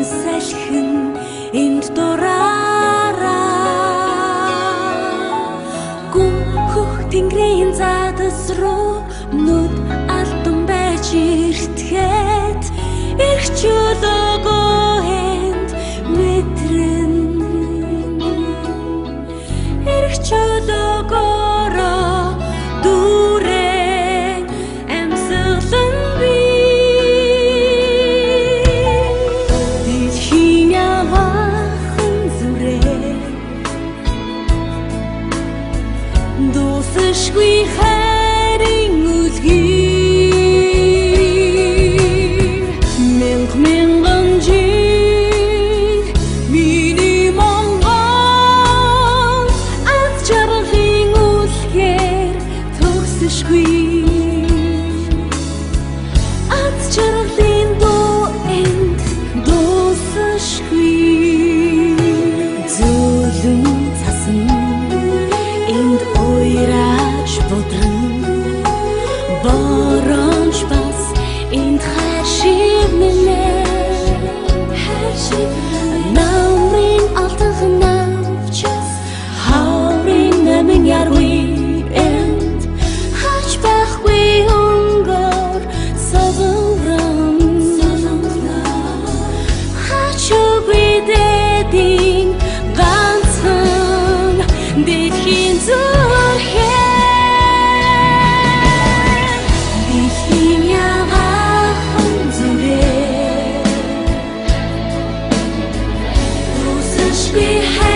салхин энд дураараа гүн хөх тэнгэрийн задас руу нүд алтан байж иртгэхэд эрх чөлөөгөө энд мэдрэн эрх чөлөөгөөрөө дүүрэн амьсгалан би дэлхийн яваахан зүрээ дуусахгүй хайрын үлгий мянган жил миний Монгол аз жаргалын үлгээр төгсөшгүй аз жаргалын дуу энд дуусахгүй зүлэн цасан энд ойраш бодрон боронч бас энд хайшиг нэлээ намрын алтан навчас хаврын намын яргүй энд хач байхгүй өнгөр созонрон хачугүй дэдийн ганцхан дэлхийн зүрхээ дэлхийн яваахан зүрээ дуусахгүй